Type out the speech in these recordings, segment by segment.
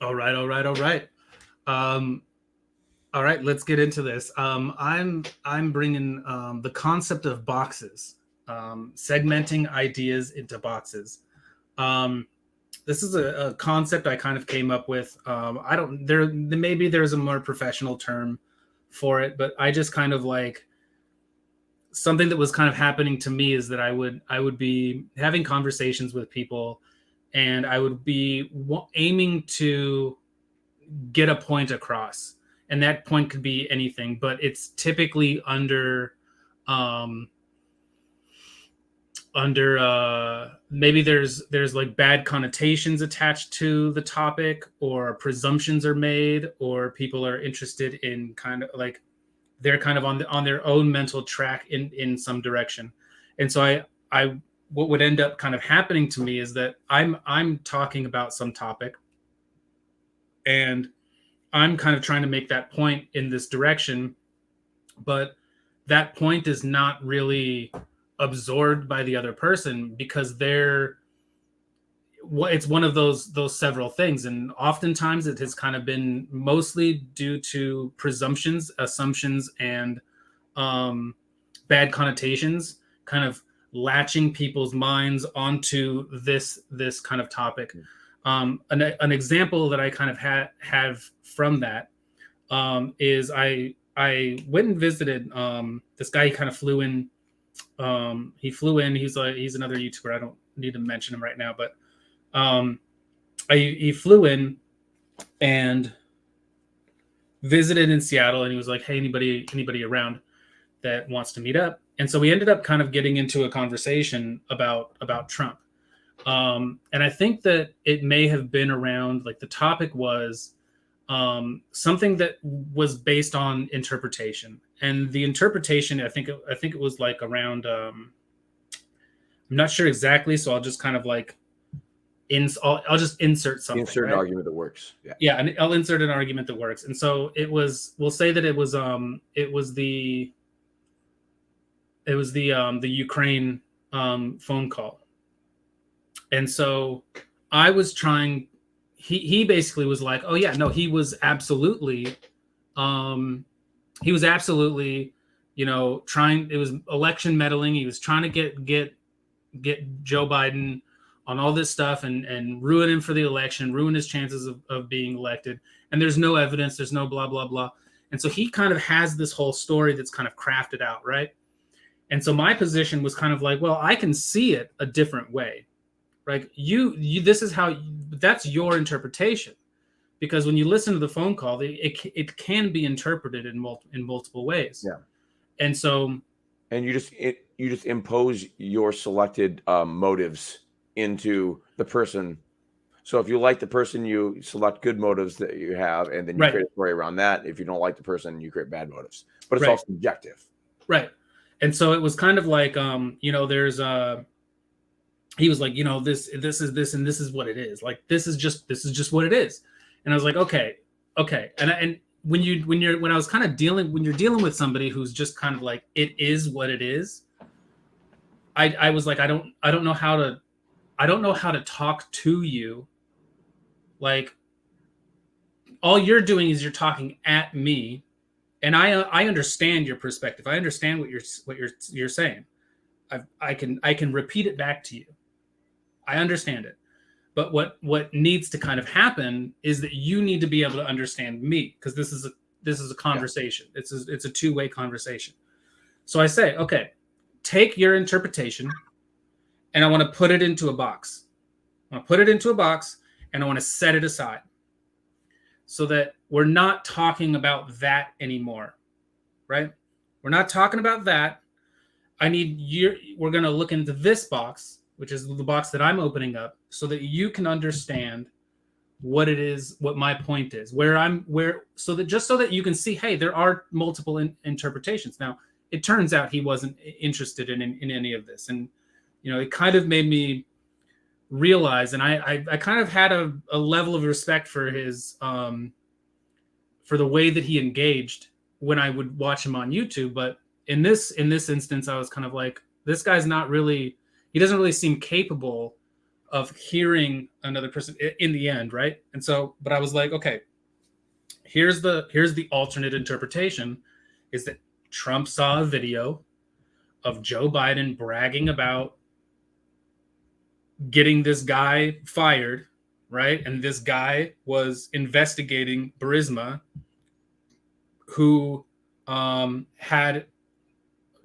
All right, all right, all right. Um, all right, let's get into this. I'm bringing the concept of boxes, segmenting ideas into boxes. Um, this is a concept I kind of came up with. I don't there maybe there's a more professional term for it, but I just kind of like something that was kind of happening to me is that I would be having conversations with people, and I would be aiming to get a point across, and that point could be anything, but it's typically um under maybe there's like bad connotations attached to the topic, or presumptions are made, or people are interested in kind of like they're kind of on their own mental track in some direction. And so I what would end up kind of happening to me is that I'm talking about some topic, and I'm kind of trying to make that point in this direction, but that point is not really absorbed by the other person because they're it's one of those several things, and oftentimes it has kind of been mostly due to presumptions, assumptions, and um, bad connotations, kind of latching people's minds onto this kind of topic. An example that I kind of have from that is I went and visited this guy. He kind of flew in. He flew in. He's another YouTuber. I don't need to mention him right now, but um, he flew in and visited in Seattle, and he was like, "Hey, anybody around that wants to meet up?" And so we ended up kind of getting into a conversation about Trump. And I think that it may have been around like the topic was something that was based on interpretation, and the interpretation I think it was like around I'm not sure exactly, so I'll just kind of like I'll just insert something, Insert an right? argument that works. Yeah. Yeah, and I'll insert an argument that works. And so we'll say that it was the Ukraine phone call. And so I was trying he basically was like, "Oh yeah, no, um he was absolutely, trying it was election meddling. He was trying to get Joe Biden on all this stuff and ruin him for the election, ruin his chances of being elected. And there's no evidence, there's no blah, blah, blah." And so he kind of has this whole story that's kind of crafted out, right? And so my position was kind of like, well, I can see it a different way. Like this is how that's your interpretation. Because when you listen to the phone call, it can be interpreted in multiple ways. Yeah. And so And you just impose your selected motives into the person. So if you like the person, you select good motives that you have, and then you right, create a story around that. If you don't like the person, you create bad motives. But it's all right, subjective. right. And so it was kind of like there's he was like, this is this and this is what it is. Like this is just what it is. And I was like, okay, okay. And when I was kind of when you're dealing with somebody who's just kind of like, it is what it is. I was like, I don't know how to talk to you. Like, all you're doing is you're talking at me, and I understand your perspective. I understand what you're saying. I can repeat it back to you. I understand it. But what needs to kind of happen is that you need to be able to understand me, because this is a Yeah. conversation. It's a two-way conversation. So I say, okay, take your interpretation, and I want to put it into a box. I want to put it into a box, and I want to set it aside, so that we're not talking about that anymore, right? We're not talking about that. We're going to look into this box, which is the box that I'm opening up, so that you can understand what it is, what my point is, so that you can see, hey, there are multiple interpretations. Now, it turns out he wasn't interested in any of this. And, it kind of made me realize, and I kind of had a level of respect for for the way that he engaged when I would watch him on YouTube. But in this instance, I was kind of like, this guy's not really, he doesn't really seem capable of hearing another person in the end, right? And so, but I was like, okay, here's the alternate interpretation, is that Trump saw a video of Joe Biden bragging about getting this guy fired, right? And this guy was investigating Burisma, who had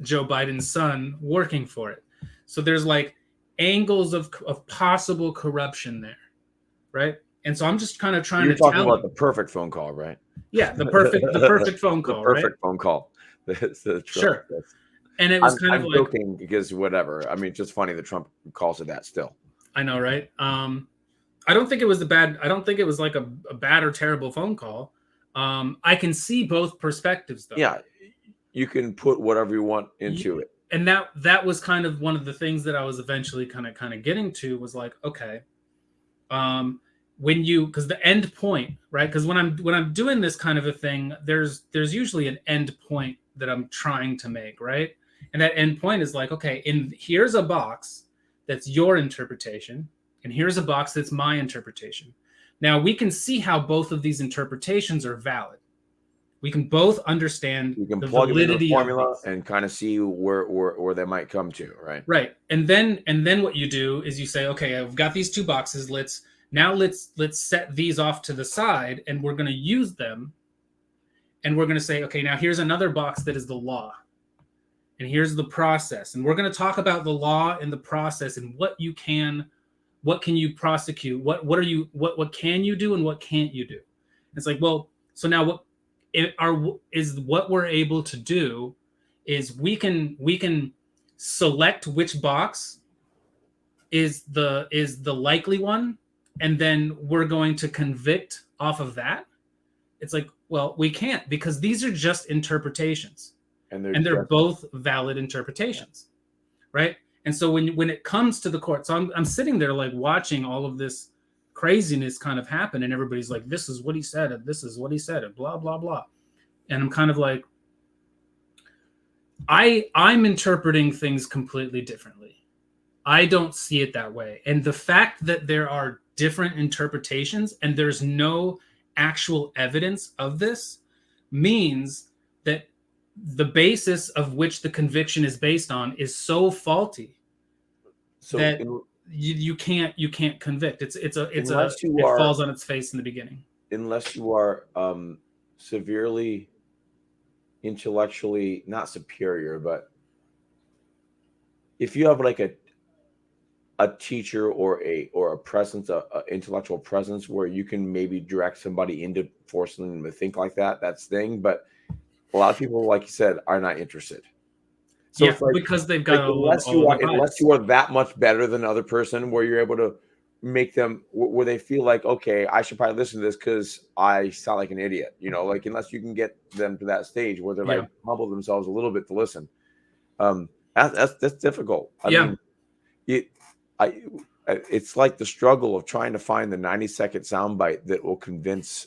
Joe Biden's son working for it. So there's like angles of possible corruption there, right? And so I'm just kind of trying You're to talking tell about him, the perfect phone call, right? yeah, the perfect phone call, The perfect right? phone call. The Sure. And it was kind of I'm like, joking because whatever. I mean, it's just funny that Trump calls it that still. I know, right? I don't think it was I don't think it was like a bad or terrible phone call. I can see both perspectives though. Yeah, you can put whatever you want into it. And that was kind of one of the things that I was eventually kind of getting to, was like, okay, when you, because the end point, right? Because when I'm doing this kind of a thing, there's usually an end point that I'm trying to make, right? And that end point is like, okay, here's a box that's your interpretation, and here's a box that's my interpretation. Now we can see how both of these interpretations are valid. We can both understand You can the plug them into validity the of formula these. and kind of see where they might come to, right? Right. And then what you do is you say, okay, I've got these two boxes. Let's set these off to the side, and we're going to use them. And we're going to say, okay, now here's another box that is the law. And here's the process. And we're going to talk about the law and the process and what can you prosecute? What can you do and what can't you do? It's like, well, so now what we're able to do is we can select which box is the likely one, and then we're going to convict off of that. It's like, well, we can't, because these are just interpretations, and they're both valid interpretations, right? And so when it comes to the court, so I'm sitting there like watching all of this craziness kind of happen, and everybody's like, this is what he said, and this is what he said, and blah blah blah. And I'm kind of like, I'm interpreting things completely differently. I don't see it that way. And the fact that there are different interpretations and there's no actual evidence of this means that the basis of which the conviction is based on is so faulty that you can't convict. It falls on its face in the beginning. Unless you are severely intellectually not superior, but if you have like a teacher or a presence, a intellectual presence where you can maybe direct somebody into forcing them to think like that, that's thing. But a lot of people, like you said, are not interested. So yeah, like, because they've got unless you are that much better than another person, where you're able to make them where they feel like, okay, I should probably listen to this because I sound like an idiot, like unless you can get them to that stage where they're like humble themselves a little bit to listen. That's difficult. I mean, it's like the struggle of trying to find the 90-second soundbite that will convince,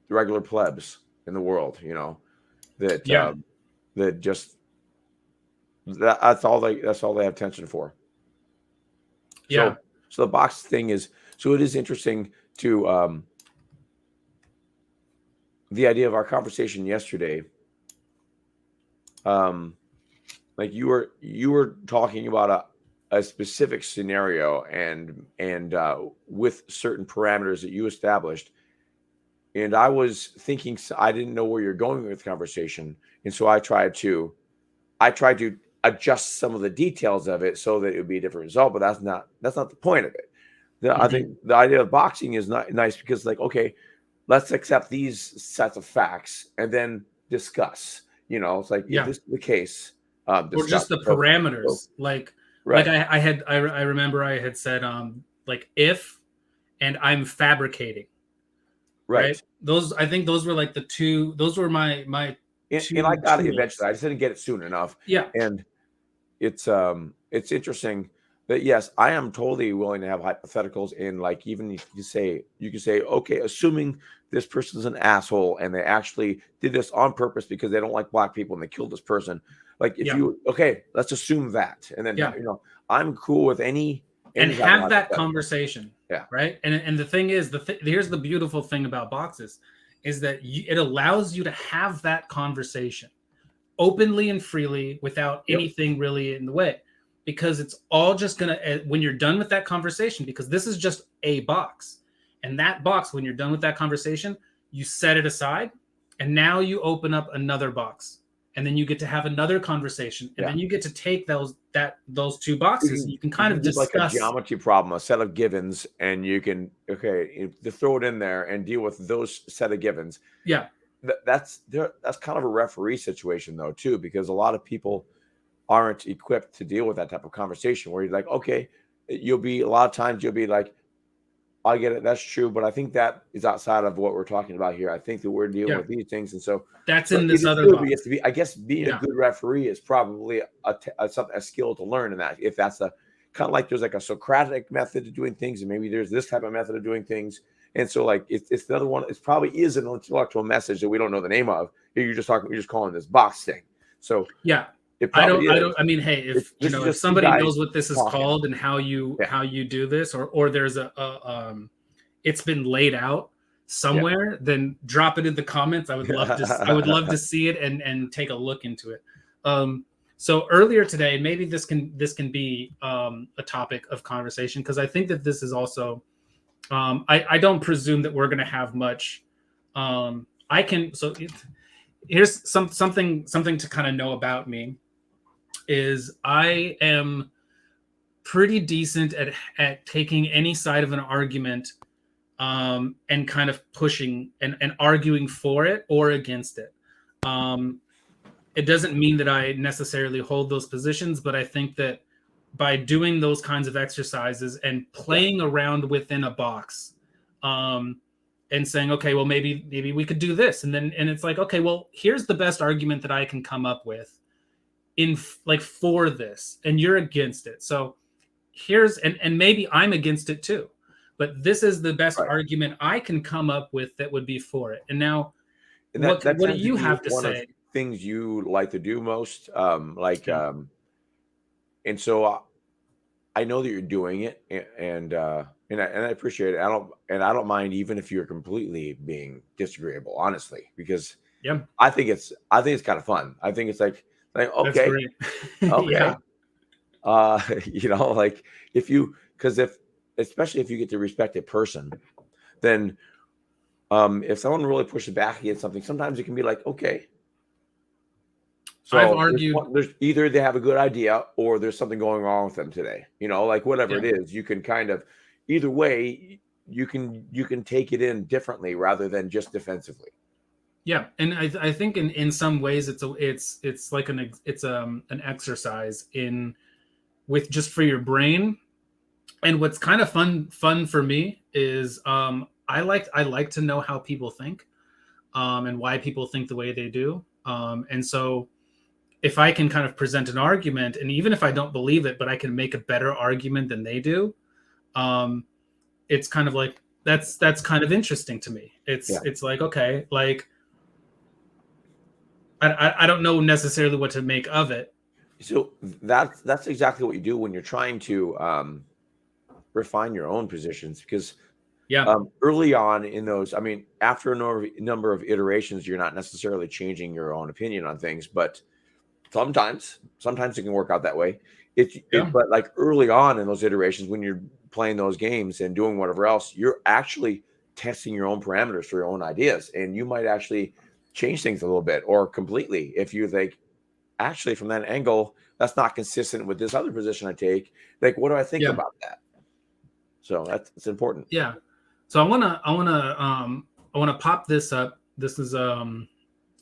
regular plebs in the world, that's all they have attention for. Yeah. So the box thing is, so it is interesting to the idea of our conversation yesterday. Like you were talking about a specific scenario and with certain parameters that you established, and I was thinking, I didn't know where you're going with the conversation, and so I tried to adjust some of the details of it so that it would be a different result. But that's not the point of it. I think the idea of boxing is not nice because, like, okay, let's accept these sets of facts and then discuss. It's like, if this is the case, or just the parameters. Right. Like I remember I had said like if, and I'm fabricating. Right. I think those were like the two. Those were my. And I got it eventually. I just didn't get it soon enough. Yeah. And it's interesting But yes, I am totally willing to have hypotheticals, and like even if you can say, okay, assuming this person's an asshole and they actually did this on purpose because they don't like black people and they killed this person. Like if Yeah. you okay, let's assume that, and then Yeah. I'm cool with any And type of have that hypothetical. conversation. Yeah. Right. And the thing is, here's the beautiful thing about boxes is that it allows you to have that conversation openly and freely without Yep. anything really in the way, because it's all just gonna, when you're done with that conversation, because this is just a box, and that box, when you're done with that conversation, you set it aside, and now you open up another box, and then you get to have another conversation, and Yeah. then you get to take those two boxes, and you can kind of just like a discuss. geometry problem, a set of givens, and you can to throw it in there and deal with those set of givens. Yeah. That's kind of a referee situation though too, because a lot of people aren't equipped to deal with that type of conversation where you're like, okay, a lot of times you'll be like, I get it, that's true, but I think that is outside of what we're talking about here. I think that we're dealing with these things, and so that's but in this it is other good, but box. you have to be. I guess being a good referee is probably a skill to learn in that. If that's a kind of like there's like a Socratic method of doing things, and maybe there's this type of method of doing things. And so, like, it's the other one. It probably is an intellectual message that we don't know the name of. You're just calling this box thing. So yeah, it probably is. I mean, hey, if if just somebody guys knows what this is talking. called and how you do this, or there's it's been laid out somewhere, then drop it in the comments. I would love to see it and take a look into it. So earlier today, maybe this can be a topic of conversation, because I think that this is also, I don't presume that we're going to have much. Here's something to kind of know about me is I am pretty decent at taking any side of an argument and kind of pushing and arguing for it or against it. It doesn't mean that I necessarily hold those positions, but I think that by doing those kinds of exercises and playing around within a box, and saying, okay, well, maybe we could do this, and it's like, okay, well, here's the best argument that I can come up with for this, and you're against it. So here's and maybe I'm against it too, but this is the best argument I can come up with that would be for it. And now, what do you have to say? Things you like to do most, and so I know that you're doing it, and I appreciate it. I don't mind even if you're completely being disagreeable, honestly, because I think it's kind of fun. I think it's like okay, okay, like especially if you get to respect a person, then if someone really pushes back against something, sometimes it can be like, okay. So I've argued there's either they have a good idea or there's something going wrong with them today. Like whatever it is, you can kind of either way you can take it in differently rather than just defensively. Yeah, and I think in some ways it's like an exercise with just for your brain. And what's kind of fun for me is I like to know how people think, and why people think the way they do. And so if I can kind of present an argument, and even if I don't believe it, but I can make a better argument than they do, it's kind of like that's kind of interesting to me. It's like, okay, like I don't know necessarily what to make of it. So that's exactly what you do when you're trying to refine your own positions, because early on in those, I mean, after a number of iterations, you're not necessarily changing your own opinion on things, but sometimes it can work out that way. But like early on in those iterations, when you're playing those games and doing whatever else, you're actually testing your own parameters for your own ideas, and you might actually change things a little bit or completely if you think, actually, from that angle, that's not consistent with this other position I take. Like, what do I think about that? So it's important. Yeah. So I wanna pop this up. This is a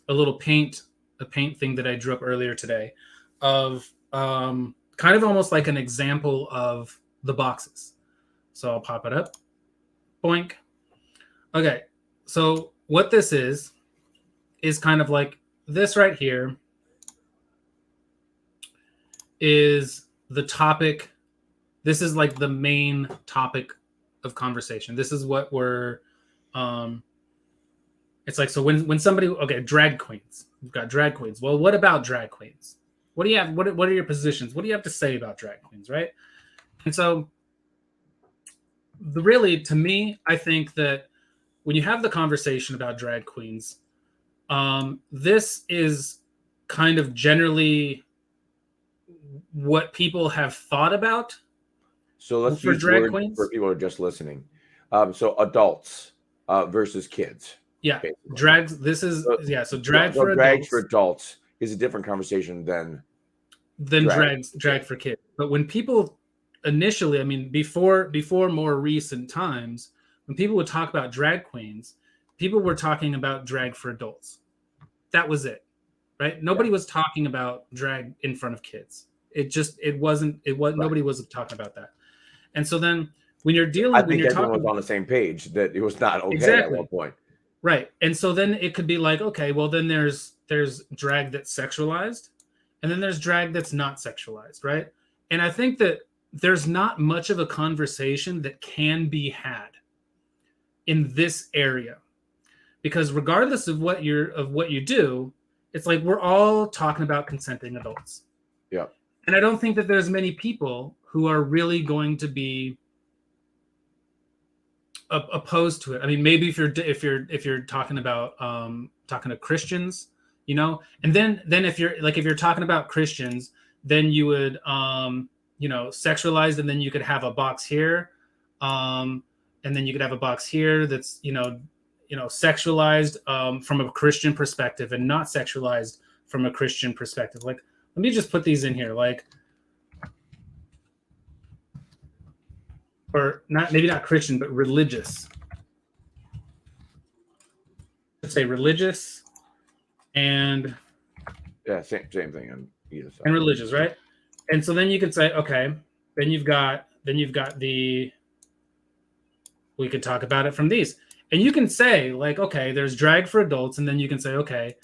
little paint thing that I drew up earlier today of kind of almost like an example of the boxes. So I'll pop it up. Boink. Okay. So what this is kind of like this right here is the topic this is like the main topic of conversation. This is what we're it's like, so when somebody, okay, drag queens, we've got drag queens. Well, what about drag queens? What do you have? What are your positions? What do you have to say about drag queens, right? And so really, to me, I think that when you have the conversation about drag queens, this is kind of generally what people have thought about. So let's for use drag words queens for people who are just listening. So adults versus kids. Yeah, basically. drags. This is So drag for drags adults for adults is a different conversation than drag for kids. But when people initially, I mean, before more recent times, when people would talk about drag queens, people were talking about drag for adults. That was it, right? Nobody was talking about drag in front of kids. Nobody was talking about that. And so then when you're dealing, I think everyone was on the same page that it was not okay at one point. Right. And so then it could be like, okay, well then there's drag that's sexualized, and then there's drag that's not sexualized, right? And I think that there's not much of a conversation that can be had in this area, because regardless of what you do, it's like we're all talking about consenting adults. Yeah. And I don't think that there's many people who are really going to be opposed to it. I mean, maybe if you're talking about talking to Christians, you know, and then if you're talking about Christians, then you would sexualized, and then you could have a box here, and then you could have a box here that's sexualized from a Christian perspective and not sexualized from a Christian perspective. Like, let me just put these in here, like, or not, maybe not Christian, but religious. Let's say religious and same thing on either side. And religious, right? And so then you could say, okay, then you've got we could talk about it from these. And you can say, like, okay, there's drag for adults, and then you can say, okay,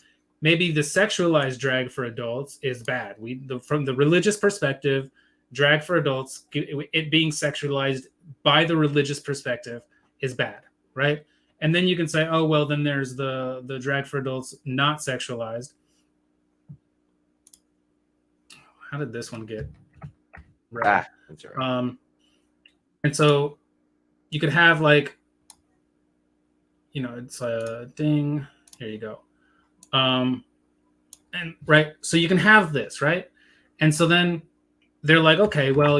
maybe the sexualized drag for adults is bad. From the religious perspective, drag for adults, it being sexualized by the religious perspective is bad, right? And then you can say, oh, well, then there's the drag for adults not sexualized. How did this one get red? That's right. And so you could have, like, it's a ding. Here you go. And right, so you can have this, right? And so then they're like, okay, well,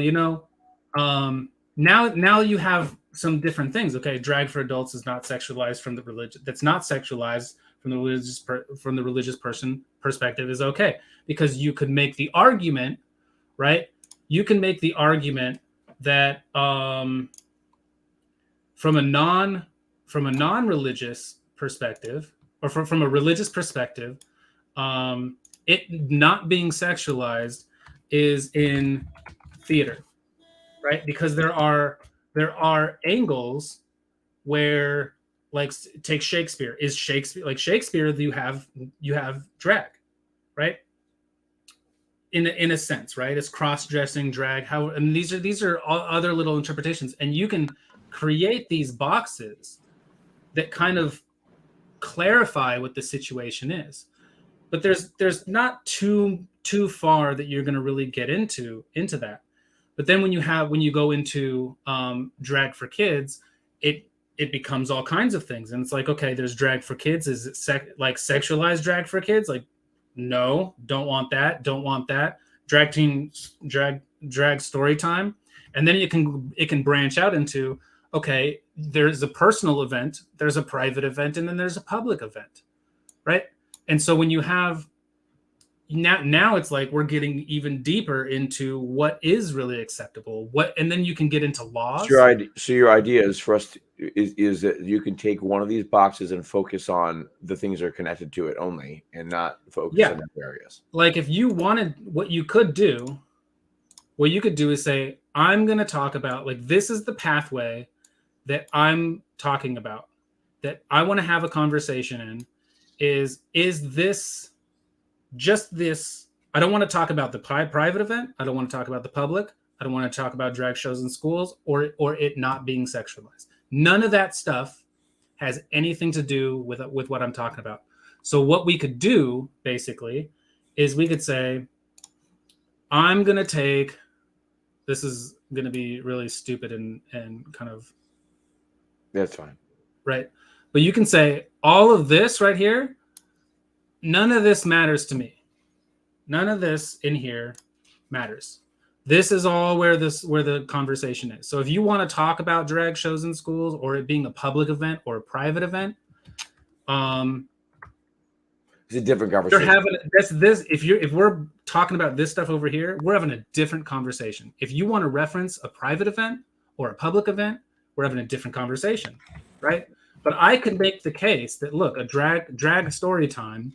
now you have some different things. Okay, drag for adults is not sexualized from the religion. That's not sexualized from the religious person perspective is okay, because you could make the argument, right? You can make the argument that from a non-religious perspective, or from a religious perspective, it not being sexualized is in theater, right? Because there are angles where, like, take Shakespeare. Is Shakespeare, like Shakespeare, you have drag, right? In a sense, right? It's cross-dressing drag. And these are all other little interpretations, and you can create these boxes that kind of clarify what the situation is. But there's not too far that you're going to really get into that. But then when you go into drag for kids, it becomes all kinds of things. And it's like, okay, there's drag for kids. Is it like sexualized drag for kids? Like, no, don't want that. Don't want that. Drag story time. And then it can branch out into, okay, there's a personal event, there's a private event, and then there's a public event, right? And so when you have now it's like we're getting even deeper into what is really acceptable, and then you can get into laws. So your idea is for us is that you can take one of these boxes and focus on the things that are connected to it only, and not focus on other areas. Like, if you wanted, what you could do is say, I'm going to talk about, like, this is the pathway that I'm talking about, that I want to have a conversation in. Is this just this? I don't want to talk about the private event. I don't want to talk about the public. I don't want to talk about drag shows in schools or it not being sexualized. None of that stuff has anything to do with what I'm talking about. So what we could do basically is we could say, I'm going to take, this is going to be really stupid and kind of. That's fine. Right. But you can say all of this right here, none of this matters to me. None of this in here matters. This is all where the conversation is. So if you want to talk about drag shows in schools or it being a public event or a private event, it's a different conversation. You're having this. If we're talking about this stuff over here, we're having a different conversation. If you want to reference a private event or a public event, we're having a different conversation, right? But I could make the case that, look, a drag story time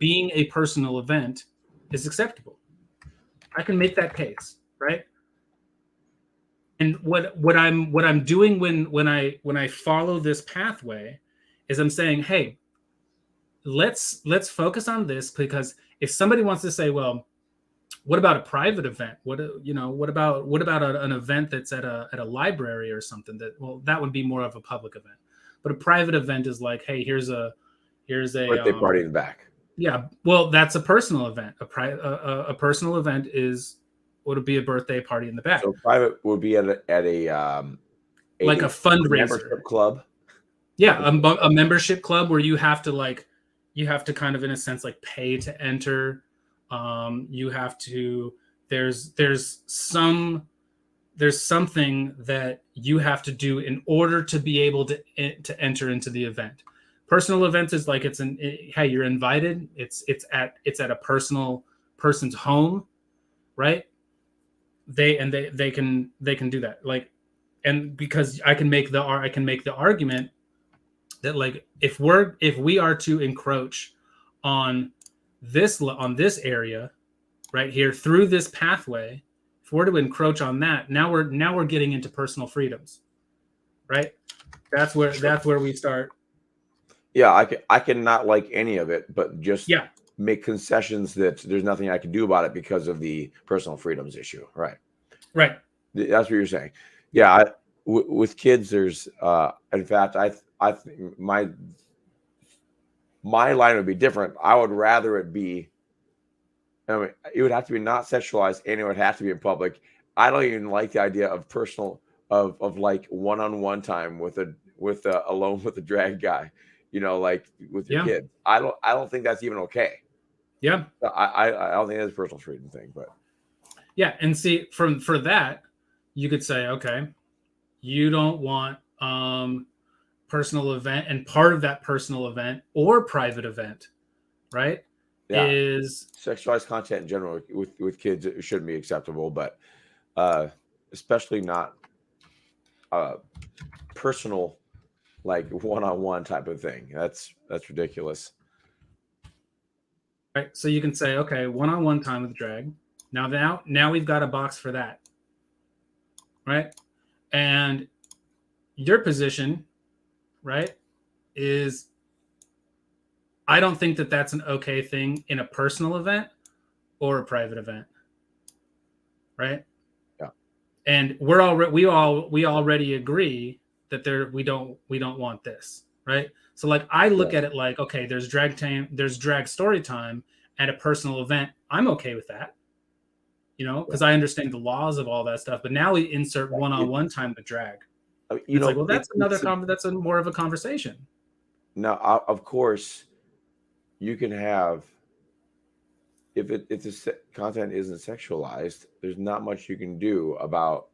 being a personal event is acceptable. I can make that case, right? And what I'm doing when I follow this pathway is I'm saying, hey, let's focus on this, because if somebody wants to say, well, what about a private event? What about an event that's at a library or something? That would be more of a public event. But a private event is like, hey, here's a birthday party in the back. Yeah, well, that's a personal event. A personal event would be a birthday party in the back. So private would be at a like a fundraiser membership club. Yeah, a membership club where you have to kind of, in a sense, like pay to enter. You have to. There's something that you have to do in order to be able to enter into the event. Personal events is like hey, you're invited. It's at a person's home, right? They can do that, like, and because I can make the argument that, like, if we are to encroach on this area right here through this pathway, if we're to encroach on that, now we're getting into personal freedoms, right? That's where we start. Yeah, I can not like any of it, but just make concessions that there's nothing I can do about it because of the personal freedoms issue. Right. Right. That's what you're saying. Yeah. With kids, there's, in fact, I think my line would be different. I would rather it be, I mean, it would have to be not sexualized and it would have to be in public. I don't even like the idea of personal, of like one-on-one time with alone with a drag guy. Like with your kid. I don't think that's even okay. Yeah. I don't think that's a personal freedom thing, but yeah. And see, for that, you could say, okay, you don't want personal event, and part of that personal event or private event, right? Yeah. Is sexualized content in general with kids, it shouldn't be acceptable, but especially not personal, like one-on-one type of thing. That's ridiculous. Right. So you can say, okay, one-on-one time with drag. Now we've got a box for that. Right. And your position, right, is I don't think that that's an okay thing in a personal event or a private event. Right. Yeah. And we already agree that we don't want this, right? So like I look at it like, okay, there's drag story time at a personal event. I'm okay with that, because I understand the laws of all that stuff. But now we insert one-on-one time with drag. Like, well, that's that's more of a conversation. Now, of course, you can have, if the content isn't sexualized, there's not much you can do about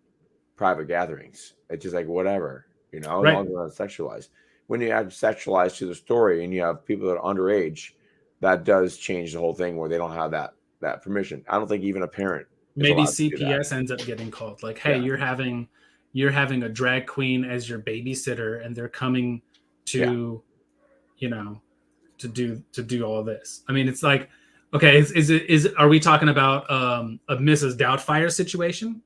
private gatherings. It's just like whatever. As long as it's not sexualized. When you add sexualized to the story and you have people that are underage, that does change the whole thing where they don't have that permission. I don't think even a parent. Maybe CPS ends up getting called. Like, hey, you're having a drag queen as your babysitter, and they're coming to, to do all this. I mean, it's like, okay, are we talking about a Mrs. Doubtfire situation,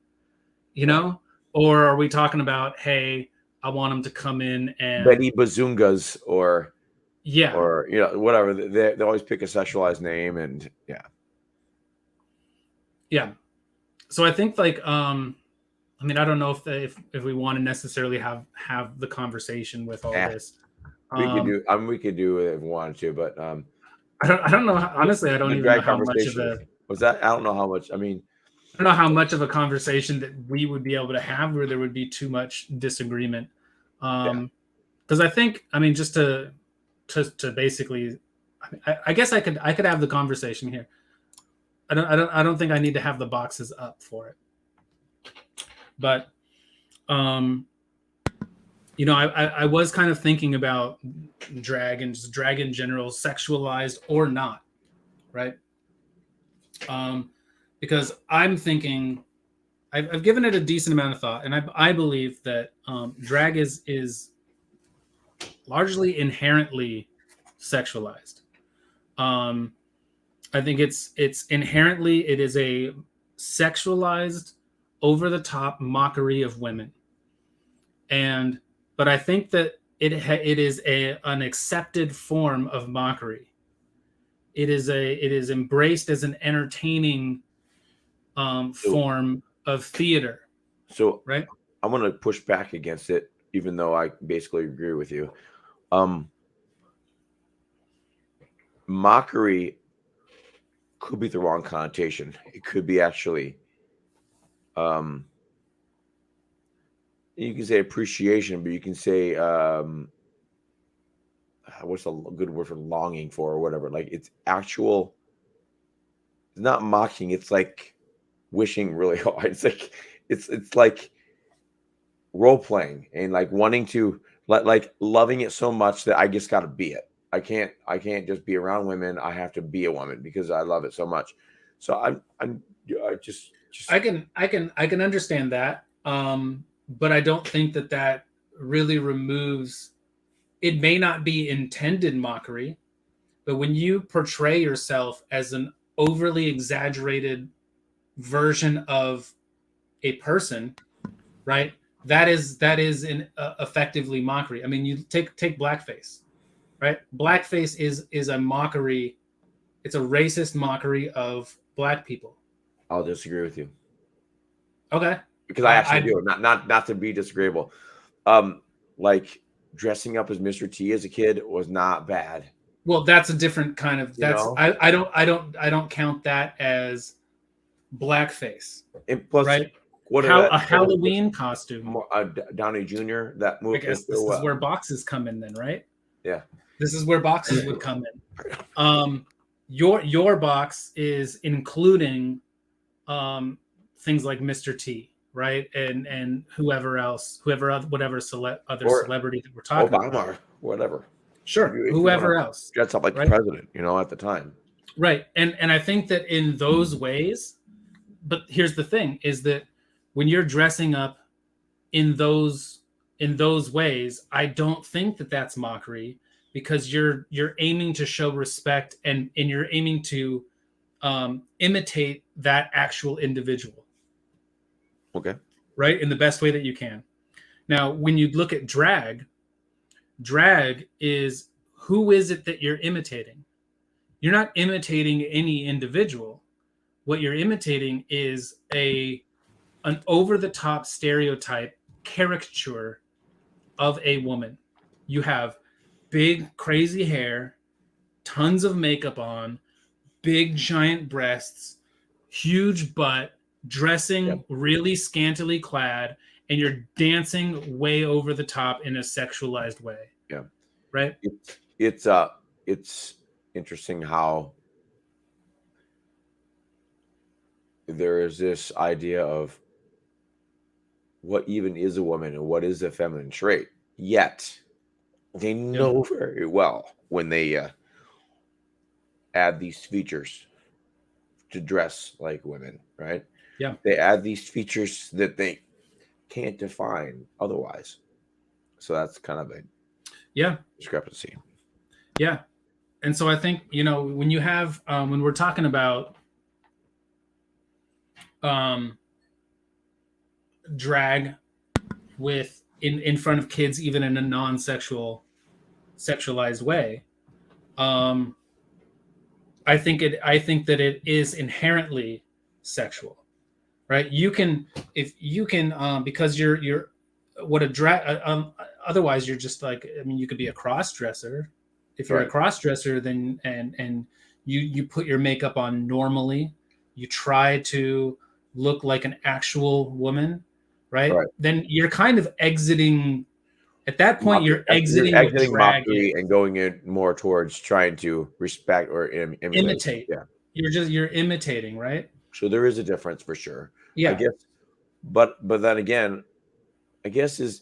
or are we talking about, hey, I want them to come in and Betty Bazungas or whatever. They always pick a sexualized name and yeah. So I think like I mean, I don't know if we want to necessarily have the conversation with all Yeah, this. we could Um, do. I mean, we could do it if we wanted to, but I don't know. Honestly, I don't the even know drag how much of conversation a was that. I don't know how much. I mean, I don't know how much of a conversation that we would be able to have where there would be too much disagreement. yeah. Because I think, I mean, just to basically, I guess I could have the conversation here. I don't think I need to have the boxes up for it. But um, you know, I was kind of thinking about drag and just drag in general, sexualized or not, right? Um, because I'm thinking I've given it a decent amount of thought, and I believe that drag is largely inherently sexualized. Um, I think it's inherently it is a sexualized, over the top mockery of women, and but I think that it is an accepted form of mockery. It is embraced as an entertaining So, form of theater, so right? I'm gonna push back against it, even though I basically agree with you. Um, Mockery could be the wrong connotation. It could be actually, um, you can say appreciation, but you can say, what's a good word for longing for or whatever. Like it's actual, it's not mocking. It's like wishing really hard. It's like role playing and like wanting to like loving it so much that I just got to be it. I can't just be around women. I have to be a woman because I love it so much. So I just I can understand that, but I don't think that that really removes. It may not be intended mockery, but when you portray yourself as an overly exaggerated version of a person, right? That is in effectively mockery. I mean, you take blackface, right? Blackface is a mockery. It's a racist mockery of black people. I'll disagree with you Okay, because I actually I do. Not to be disagreeable. Um, like dressing up as Mr. T as a kid was not bad. well, that's a different kind of. You That's know, I don't count that as blackface, and plus, right? what How are a that was Halloween costume. Downey Jr. That I movie. guess this is where boxes come in, then, right? Yeah. This is where boxes would come in. Your box is including things like Mr. T, right, and whoever else, whatever other Or celebrity that we're talking about. Obama, whatever. Sure, If you want to whoever else, dress up like the right, president, at the time. right, and I think that in those ways, but here's the thing: is that when you're dressing up in those ways, I don't think that that's mockery because you're aiming to show respect and you're aiming to imitate that actual individual, Okay. right, in the best way that you can. Now, when you look at drag is who is it that you're imitating? You're not imitating any individual. What you're imitating is an over the top stereotype caricature of a woman. You have big, crazy hair, tons of makeup on, big, giant breasts, huge butt, Yeah. dressing really scantily clad, and you're dancing way over the top in a sexualized way, Yeah. right? It's interesting how there is this idea of what even is a woman and what is a feminine trait. Yet they Yeah. know very well when they add these features to dress like women, right? Yeah. They add these features that they can't define otherwise. So that's kind of a Yeah. discrepancy. Yeah. And so I think, when you have, when we're talking about um, drag with in front of kids, even in a sexualized way, um, I think that it is inherently sexual. right? You can, if you can, because you're what a drag. Otherwise, you're just like, I mean, you could be a cross dresser. If you're a Right. cross dresser, then and you put your makeup on normally, you try to look like an actual woman, right? Right. Then you're kind of exiting. At that point, Mockery. you're You're exiting what exiting drag mockery and is. going in more towards trying to respect or emulate. Imitate. Yeah. You're imitating, right? So there is a difference for sure. I Yeah. guess, but then again, I guess is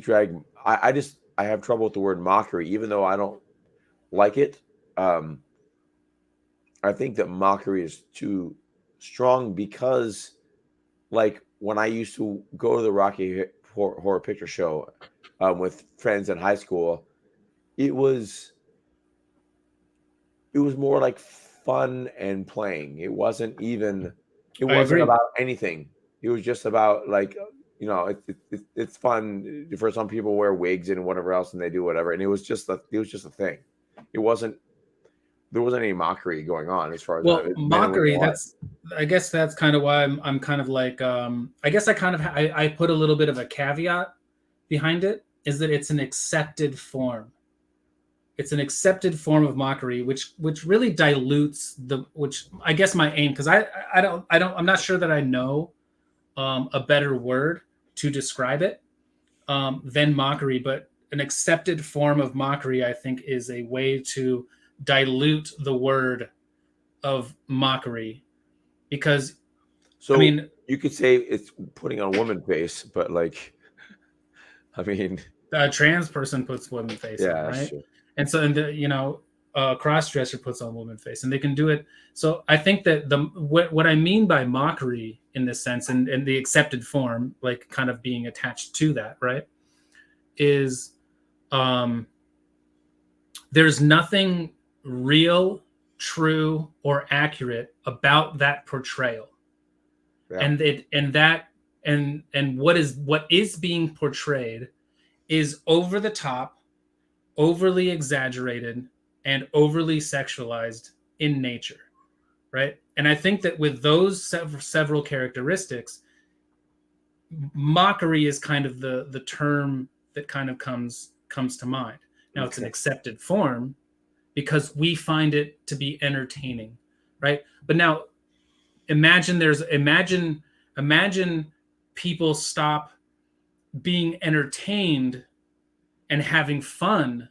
drag. I have trouble with the word mockery, even though I don't like it. Um, I think that mockery is too strong because, like, when I used to go to the Horror Picture Show with friends in high school, it was it was more like fun and playing. It I wasn't agree. about anything. It was just about like it's fun for some people wear wigs and whatever else and they do whatever and it was just a thing. It wasn't there wasn't any mockery going on as far as Well, men and women mockery, alike. that's, I guess that's kind of why I'm kind of like, I guess I kind of, I put a little bit of a caveat behind it, is that it's an accepted form. It's an accepted form of mockery, which really dilutes which I guess my aim, because I'm not sure that I know a better word to describe it than mockery, but an accepted form of mockery, I think, is a way to dilute the word of mockery, because I So mean, you could say it's putting on a woman face, but like I mean, a trans person puts woman face on, yeah, that's right? true. And so, and a cross dresser puts on woman face, and they can do it. So I think that what I mean by mockery in this sense, and the accepted form, like kind of being attached to that, right, is um, there's nothing real, true, or accurate about that portrayal, Yeah, and it and that and what is being portrayed is over the top, overly exaggerated, and overly sexualized in nature, right? And I think that with those several characteristics, mockery is kind of the term that kind of comes to mind. Now it's an okay. accepted form because we find it to be entertaining, right? But now imagine people stop being entertained and having fun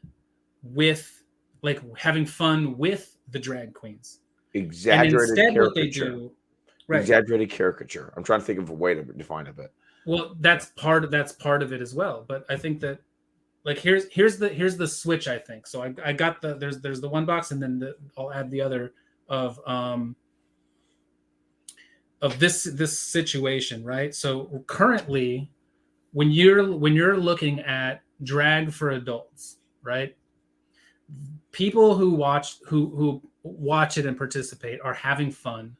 with having fun with the drag queens. And Exaggerated instead what they caricature. do, right. Exaggerated caricature. I'm trying to think of a way to define it, but Well, that's part of it as well. But I think that, like, here's the switch, I think. So I got there's the one box, and then I'll add the other of this situation, right? So currently, when you're looking at drag for adults, right? People who watch it and participate are having fun.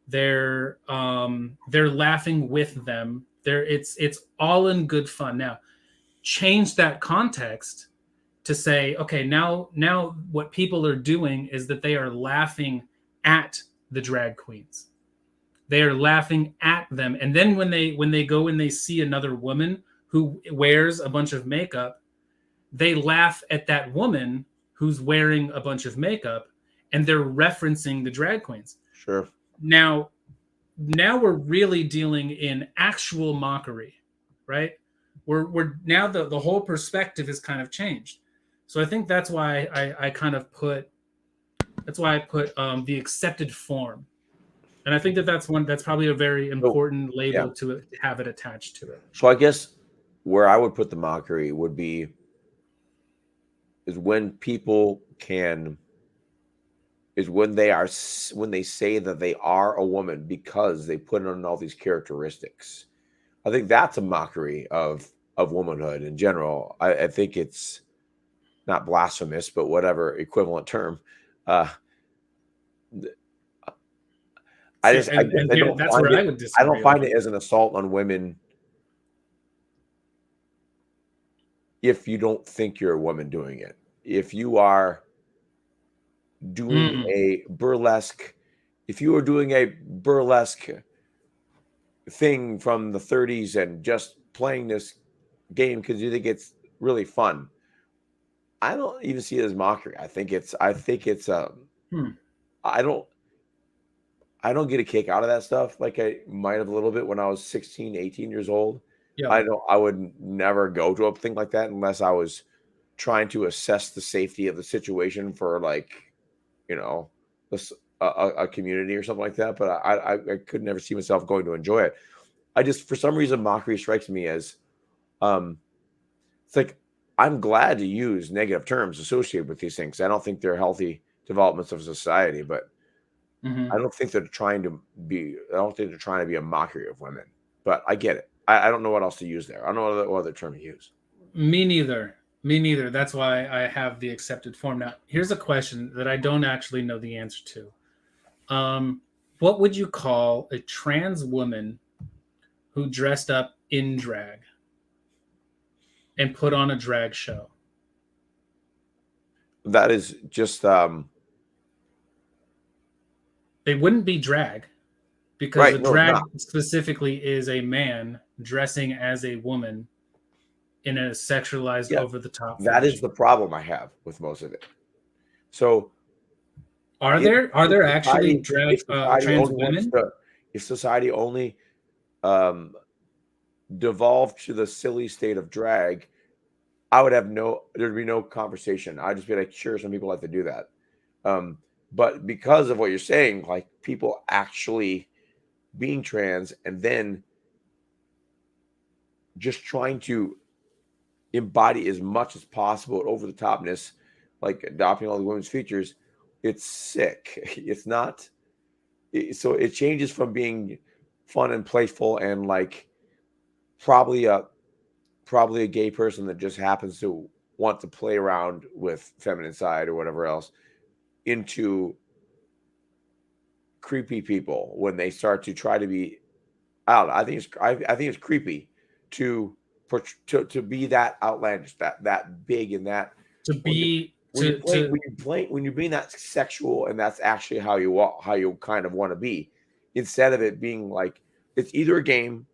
They're laughing with them. It's all in good fun. Now, change that context to say, okay, now what people are doing is that they are laughing at the drag queens. They are laughing at them, and then when they go and they see another woman who wears a bunch of makeup, they laugh at that woman who's wearing a bunch of makeup, and they're referencing the drag queens. sure. Now we're really dealing in actual mockery, right? We're now the whole perspective has kind of changed. So I think that's why I kind of put the accepted form, and I think that's probably a very So important yeah. label to have it attached to it. So I guess where I would put the mockery would be is when people can is when when they say that they are a woman because they put on all these characteristics. I think that's a mockery of womanhood in general. I think it's not blasphemous, but whatever equivalent term. Uh, See, I guess and here that's where I would I don't disagree a find little it bit. as an assault on women if you don't think you're a woman doing it. If you are doing Mm, a burlesque, if you are doing a burlesque thing from the 30s and just playing this game because you think it's really fun. I don't even see it as mockery. I think it's Hmm. I don't I don't get a kick out of that stuff like I might have a little bit when I was 16, 18 years old. Yeah. I would never go to a thing like that unless I was trying to assess the safety of the situation for like, you know, this a community or something like that. But I could never see myself going to enjoy it. I just for some reason mockery strikes me as um it's like I'm glad to use negative terms associated with these things. I don't think they're healthy developments of society, but Hmm. I don't think they're trying to be. I don't think they're trying to be a mockery of women. But I get it. I don't know what else to use there. I don't know what other term to use. Me neither. Me neither. That's why I have the accepted form. Now, here's a question that I don't actually know the answer to. What would you call a trans woman who dressed up in drag and put on a drag show? That is just They wouldn't be drag because a right. No, it's drag not. specifically is a man dressing as a woman in a sexualized, Yeah, over the top that is fashion. the problem I have with most of it. So Are if there actually if drag society trans only wants women? to, if society only um, devolved to the silly state of drag, I would have there'd be no conversation. I'd just be like, sure, some people like to do that. Um, but because of what you're saying, like people actually being trans and then just trying to embody as much as possible over the topness, like adopting all the women's features, it's sick. It's not. So it changes from being fun and playful and like probably a probably a gay person that just happens to want to play around with feminine side or whatever else into creepy people when they start to try to be. I don't know. I think it's creepy to to be that outlandish, that big, and that To when you be to when you're being that sexual, and that's actually how you kind of want to be, instead of it being like it's either a game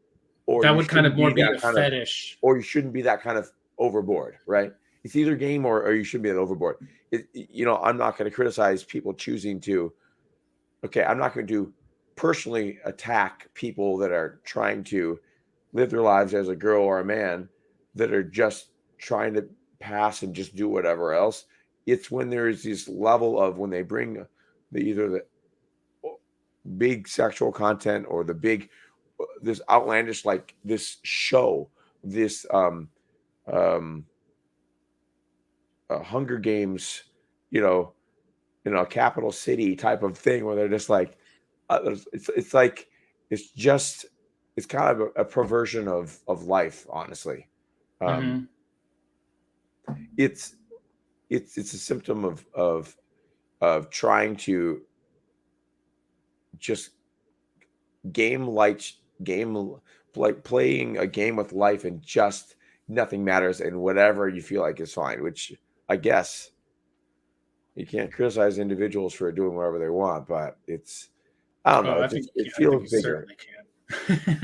or that you would kind of shouldn't more be be that the kind of fetish. or you shouldn't be that kind of overboard, right? It's either game or you shouldn't be that overboard. I'm not going to criticize people choosing to. Okay, I'm not going to personally attack people that are trying to live their lives as a girl or a man that are just trying to pass and just do whatever else. It's when there's this level of when they bring either the big sexual content or the big this outlandish like this show, this um Hunger Games, you know, a capital city type of thing where they're just like it's like it's just it's kind of a perversion of life, honestly. um Hmm. it's it's a symptom of trying to just game like game like playing a game with life and just nothing matters and whatever you feel like is fine, which I guess you can't criticize individuals for doing whatever they want, but it's I don't Oh, know, I it think just it I think feels you bigger. certainly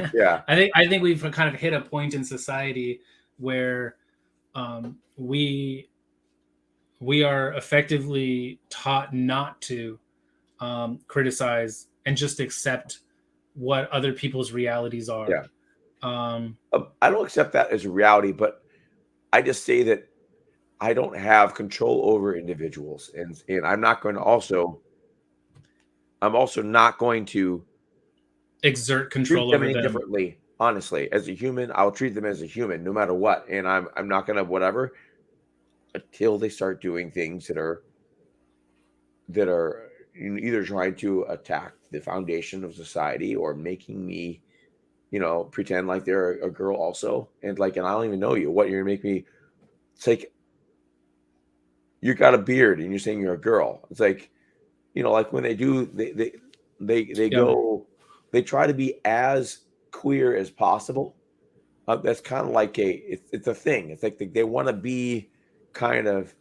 can. Yeah. I think we've kind of hit a point in society where we are effectively taught not to criticize and just accept what other people's realities are. Yeah. Um, I don't accept that as reality, but I just say that I don't have control over individuals, and I'm also not going to exert treat control them over any them. differently. Honestly, as a human, I'll treat them as a human no matter what, and I'm not gonna whatever until they start doing things that are either trying to attack the foundation of society or making me, pretend like they're a girl also, and I don't even know you. What you're gonna make me? It's like you got a beard and you're saying you're a girl. It's like like when they do they Yeah. go they try to be as queer as possible. That's kind of like it's a thing. It's like they want to be kind of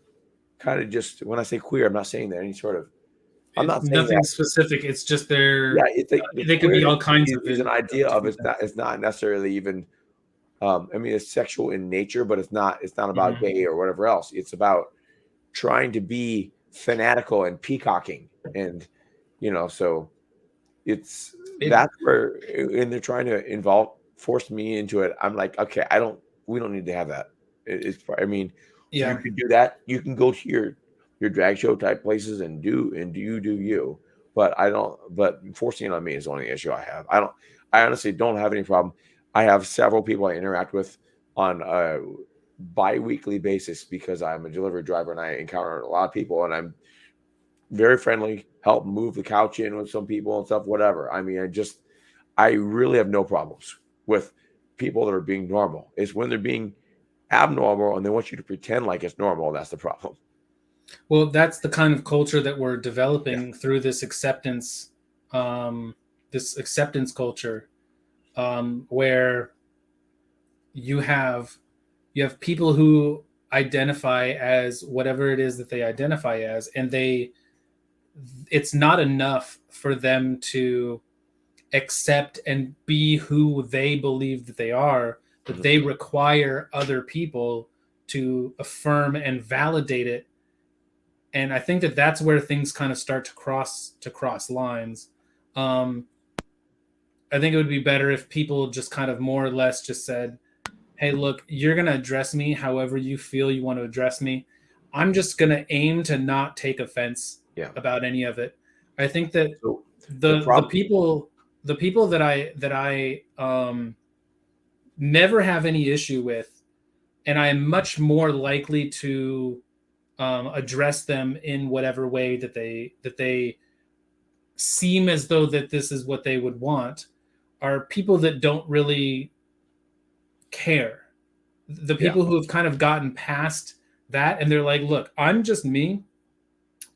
just when I say queer, I'm not saying that any sort of I'm not saying Nothing that. specific. It's just Yeah, they could be all kinds of is an idea of different it's not necessarily even. I mean, it's sexual in nature, but it's not about Mhm. gay or whatever else. It's about trying to be fanatical and peacocking, and so it's It, that's where, and they're trying to force me into it. I'm like, okay, we don't need to have that. I mean, you yeah. can do that. You can go to your drag show type places and do you. But I don't. But forcing it on me is the only issue I have. I honestly don't have any problem. I have several people I interact with on a bi-weekly basis because I'm a delivery driver and I encounter a lot of people, and I'm very friendly, help move the couch in with some people and stuff, whatever. I mean, I really have no problems with people that are being normal. It's when they're being abnormal and they want you to pretend like it's normal. That's the problem. Well, that's the kind of culture that we're Yeah. developing through this acceptance culture, where you have people who identify as whatever it is that they identify as, and it's not enough for them to accept and be who they believe that they are, but Mhm. they require other people to affirm and validate it. And I think that that's where things kind of start to cross lines. um, I think it would be better if people just kind of more or less just said, hey, look, you're going to address me however you feel you want to address me. I'm just going to aim to not take offense Yeah. about any of it. I think that So the the problem, people that I never have any issue with, and I am much more likely to address them in whatever way that they seem as though that this is what they would want, are people that don't really care. The yeah, people who have kind of gotten past that and they're like, look, I'm just me.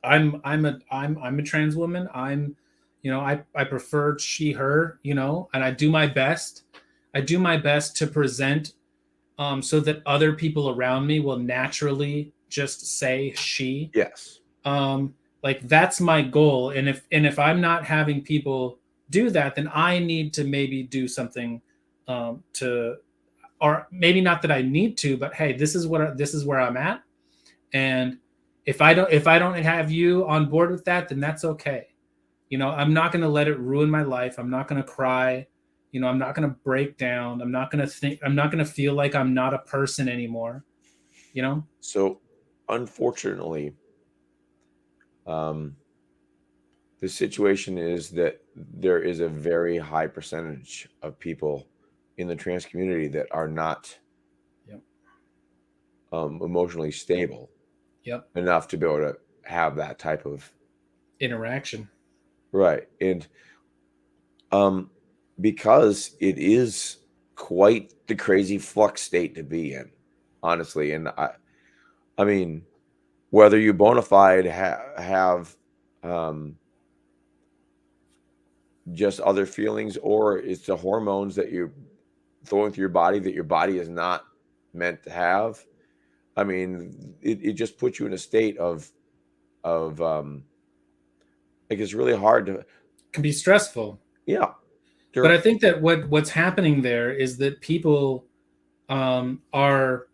I'm a trans woman. I prefer she her, and I do my best. I do my best to present so that other people around me will naturally just say she. yes. Like that's my goal. And if I'm not having people do that, then I need to maybe do something to, or maybe not that I need to, but hey, this is where I'm at. And if I don't have you on board with that, then that's okay. I'm not going to let it ruin my life. I'm not going to cry. I'm not going to break down. I'm not going to feel like I'm not a person anymore. So unfortunately, um, the situation is that there is a very high percentage of people in the trans community that are not Yep. emotionally stable Yep. enough to be able to have that type of Interaction. right. And um, because it is quite the crazy flux state to be in, honestly. And I mean, whether you bona fide have um, just other feelings, or it's the hormones that you're throwing through your body that your body is not meant to have. I mean, it just puts you in a state of like it's really hard to, Can be stressful. yeah. But There, I think that what's happening there is that people are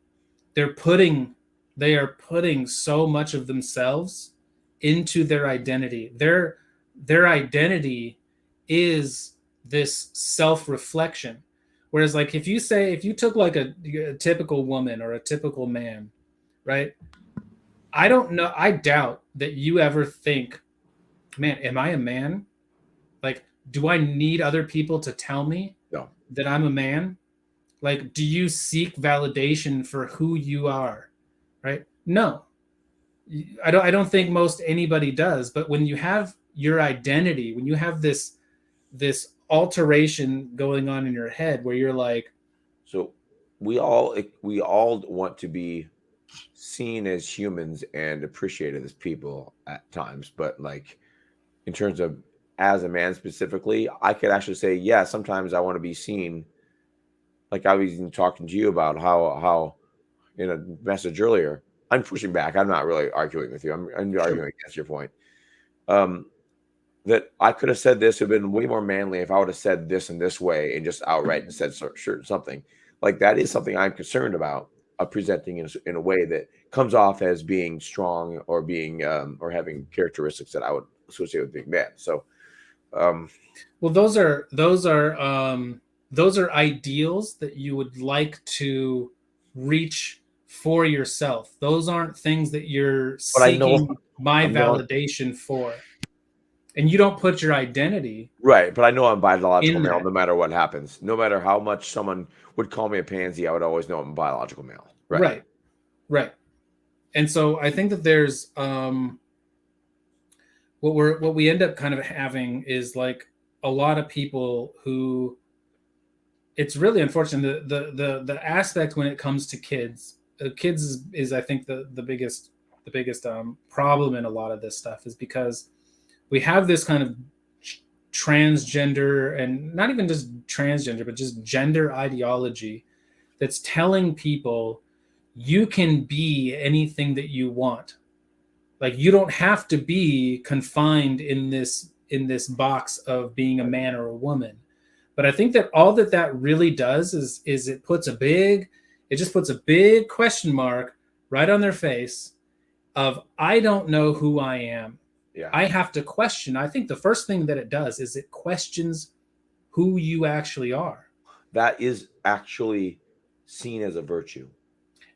they're putting they are putting so much of themselves into their identity. Their identity is this self-reflection. Whereas like if you took like a typical woman or a typical man, right? I don't know, I doubt that you ever think, man, am I a man? Like, do I need other people to tell me no. that I'm a man? Like, do you seek validation for who you are? Right? No. I don't think most anybody does, but when you have your identity, when you have this alteration going on in your head where you're like, So we all want to be seen as humans and appreciated as people at times, but like in terms of as a man specifically, I could actually say, yeah, sometimes I want to be seen. Like I was even talking to you about how in a message earlier, I'm pushing back. I'm not really arguing with you. I'm sure. arguing against your point. Um, that I could have said this, would have been way more manly if I would have said this in this way and just outright and said sure something. Like that is something I'm concerned about, presenting in a way that comes off as being strong or being or having characteristics that I would associate with being man. So well, those are ideals that you would like to reach for yourself. Those aren't things that you're but I know seeking my I'm not validation for. And you don't put your identity right, but I know I'm biological in male that. no matter what happens. No matter how much someone would call me a pansy, I would always know I'm a biological male. Right. Right. Right. And so I think that there's what we end up kind of having is like a lot of people who, it's really unfortunate, the aspect when it comes to kids, is I think the biggest problem in a lot of this stuff is because we have this kind of transgender, and not even just transgender, but just gender ideology that's telling people you can be anything that you want. Like you don't have to be confined in this box of being a man or a woman. But I think that all that really does is it just puts a big question mark right on their face of, I don't know who I am. Yeah. I have to question. I think the first thing that it does is it questions who you actually are. That is actually seen as a virtue.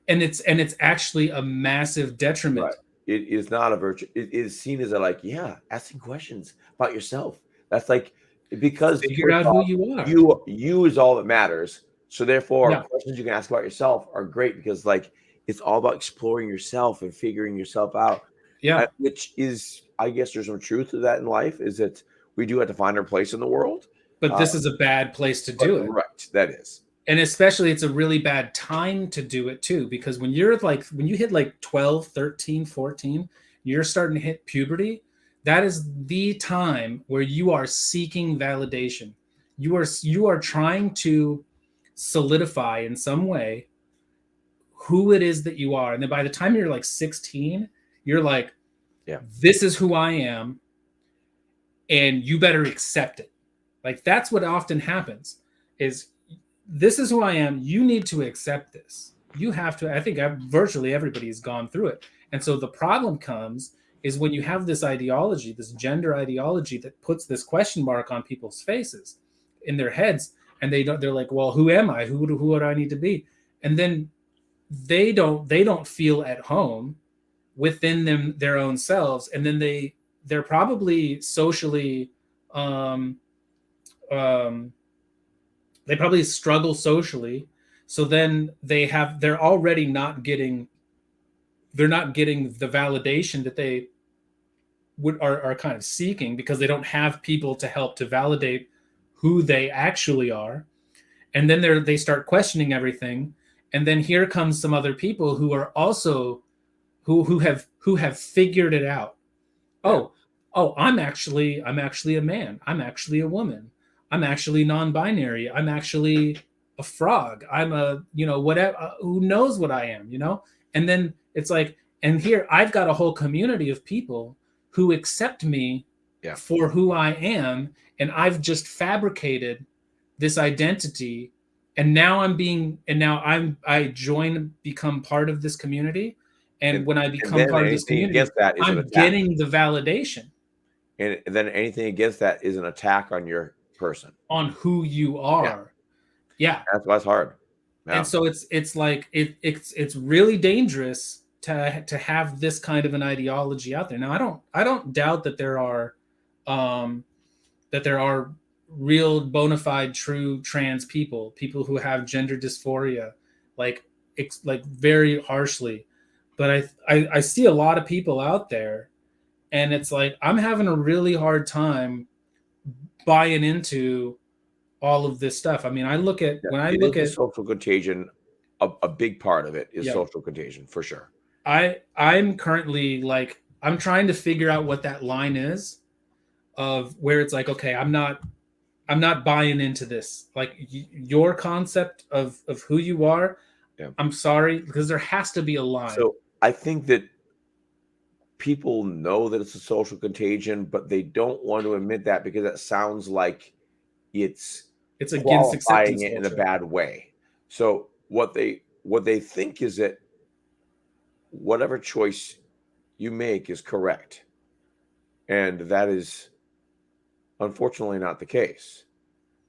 And it's actually a massive detriment. Right. It is not a virtue. It is seen as asking questions about yourself. That's like, because figure out who you are. You is all that matters. So therefore, questions you can ask about yourself are great, because like it's all about exploring yourself and figuring yourself out. Yeah. Which is, I guess there's some truth to that in life, is that we do have to find our place in the world. But this is a bad place to do it. Right. That is. And especially it's a really bad time to do it too, because when you hit like 12, 13, 14, you're starting to hit puberty. That is the time where you are seeking validation. You are trying to solidify in some way who it is that you are. And then by the time you're like 16, you're like, this is who I am, and you better accept it. Like that's what often happens is, this is who I am. You need to accept this. You have to. I think virtually everybody's gone through it. And so the problem comes is when you have this ideology, this gender ideology that puts this question mark on people's faces, in their heads, and they're like, well, who am I? Who do I need to be? And then they don't feel at home within their own selves. And then they're probably socially, they probably struggle socially. So then they're already not getting the validation that they are kind of seeking, because they don't have people to help to validate who they actually are. And then they start questioning everything. And then here comes some other people who are also who have figured it out. Oh, I'm actually a man. I'm actually a woman. I'm actually non-binary. I'm actually a frog. I'm a, whatever, who knows what I am, And then it's like, and here I've got a whole community of people who accept me for who I am. And I've just fabricated this identity. And now become part of this community. And when I become part of this community, I'm getting the validation. And then anything against that is an attack on your person, on who you are. Yeah. That's why it's hard. Yeah. And so it's like it's really dangerous to have this kind of an ideology out there. Now I don't doubt that there are real bona fide true trans people who have gender dysphoria, like very harshly. But I see a lot of people out there, and it's like I'm having a really hard time buying into all of this stuff. I mean, I look at social contagion, a big part of it is social contagion for sure. I'm currently like, I'm trying to figure out what that line is of where it's like, okay, I'm not buying into this. Like your concept of who you are. Yeah. I'm sorry, because there has to be a line. So I think that people know that it's a social contagion, but they don't want to admit that because it sounds like it's against qualifying acceptance it in a culture. bad way. So what they think is that whatever choice you make is correct. And that is unfortunately not the case.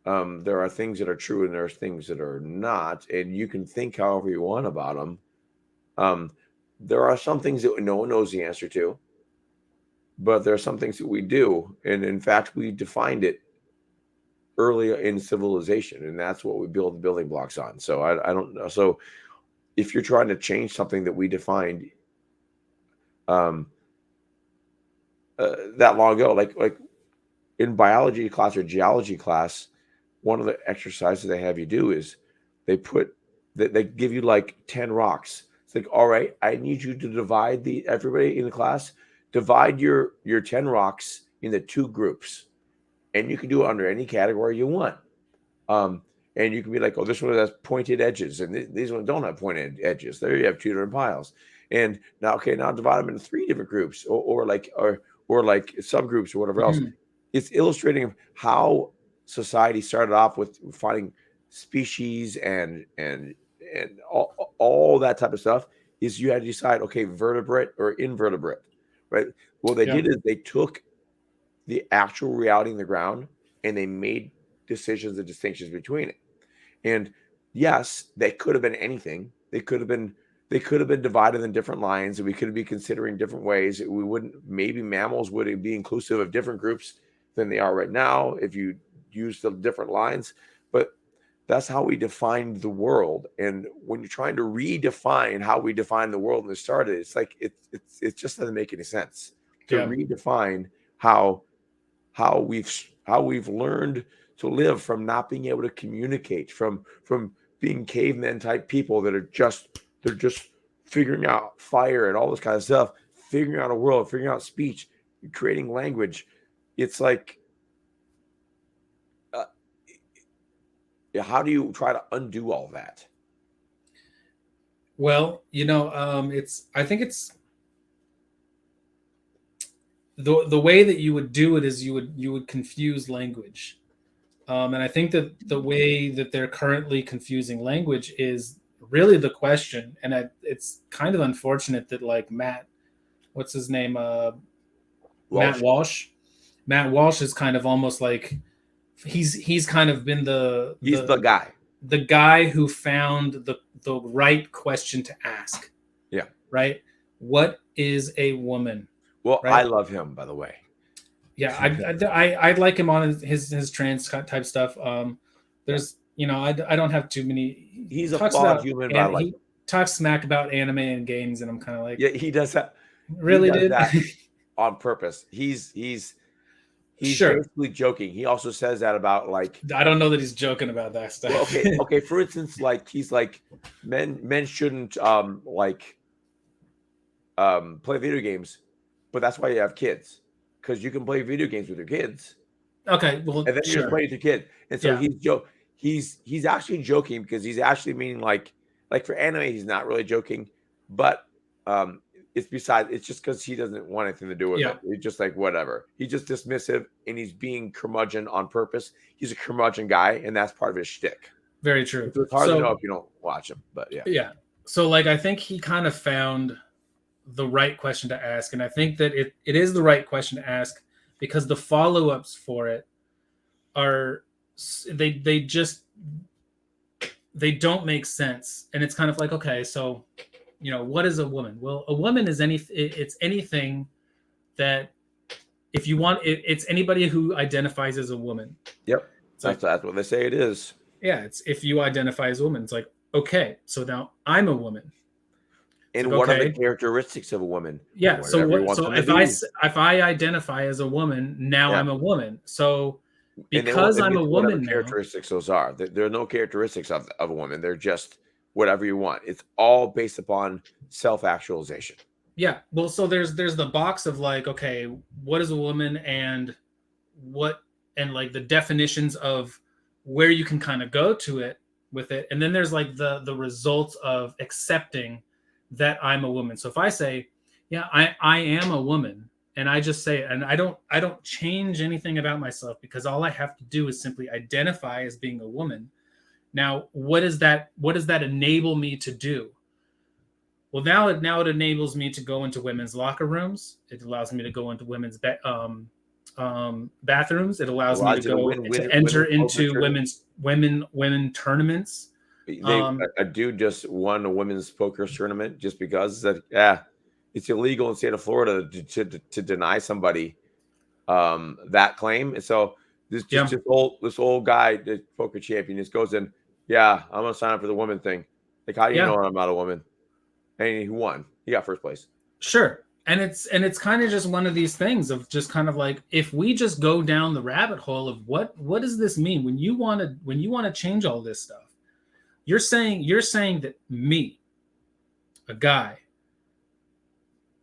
There are things that are true and there's things that are not, and you can think however you want about them. There are some things that no one knows the answer to, but there are some things that we do. And in fact, we defined it early in civilization, and that's what we build the building blocks on. So I don't know. So if you're trying to change something that we defined that long ago, like in biology class or geology class, one of the exercises they have you do is they give you like 10 rocks. It's like, all right, I need you to divide everybody in the class, divide your 10 rocks into 2 groups. And you can do it under any category you want. And you can be like, oh, this one has pointed edges, and these ones don't have pointed edges. There you have 2 different piles. And now divide them into 3 different groups, or like subgroups or whatever else. It's illustrating how society started off with finding species and all that type of stuff. Is you had to decide, okay, vertebrate or invertebrate, right? What they did is they took the actual reality in the ground and they made decisions and distinctions between it. And yes, they could have been anything. They could have been divided in different lines, and we could be considering different ways. We wouldn't, maybe mammals would be inclusive of different groups than they are right now if you use the different lines. But that's how we defined the world. And when you're trying to redefine how we define the world and it started, it's like it just doesn't make any sense to redefine how we've learned to live, from not being able to communicate, from being cavemen type people that are just figuring out fire and all this kind of stuff, figuring out a world, figuring out speech, creating language. It's like, how do you try to undo all that? Well, I think it's the way that you would do it is you would confuse language. And I think that the way that they're currently confusing language is really the question. And it's kind of unfortunate that like what's his name? Matt Walsh. Matt Walsh is kind of almost like he's kind of been the guy who found the right question to ask. Yeah. Right. What is a woman? Well, right? I love him, by the way. Yeah, I'd like him on his trans type stuff. There's I don't have too many. He's a flawed human, but I like him. Talks smack about anime and games, and I'm kind of like, yeah, he does that. Really, he does that on purpose. He's sure. basically joking. He also says that about like, I don't know that he's joking about that stuff. Well, okay. For instance, like he's like men shouldn't play video games, but that's why you have kids, because you can play video games with your kids. Okay, well, and then you just play with your kid, and so he's actually joking, because he's actually meaning like for anime, he's not really joking, but it's just because he doesn't want anything to do with it. He's just like, whatever. He's just dismissive, and he's being curmudgeon on purpose. He's a curmudgeon guy, and that's part of his shtick. Very true. So it's hard to know if you don't watch him, but yeah. Yeah. So like, I think he kind of found the right question to ask, and I think that it is the right question to ask, because the follow-ups for it are they don't make sense. And it's kind of like, okay, so what is a woman? Well, a woman is it's anything that, if you want, it's anybody who identifies as a woman. Yep. That's what they say it is. Yeah, it's if you identify as a woman, it's like, okay, so now I'm a woman. And what are the characteristics of a woman? Yeah. So if I identify as a woman, now I'm a woman. So because I'm a woman now, characteristics those are. There are no characteristics of a woman. They're just whatever you want. It's all based upon self-actualization. Yeah. Well, so there's the box of like, okay, what is a woman, and like the definitions of where you can kind of go to it with it. And then there's like the results of accepting that I'm a woman. So if I say, Yeah, I am a woman, and I just say it, and I don't change anything about myself because all I have to do is simply identify as being a woman. Now, what does that enable me to do? Well, now it enables me to go into women's locker rooms. It allows me to go into bathrooms. It allows me to Allows you to go win to enter women's poker into tournament. women tournaments. A dude just won a women's poker tournament just because that, yeah, it's illegal in the state of Florida to deny somebody that claim. And so Yeah, this old guy, the poker champion, just goes in, yeah, I'm gonna sign up for the woman thing. Like, how do you yeah, know I'm not a woman? And he won. He got first place. sure. And it's kind of just one of these things of just kind of like, if we just go down the rabbit hole of what does this mean when you want to change all this stuff. You're saying that me, a guy,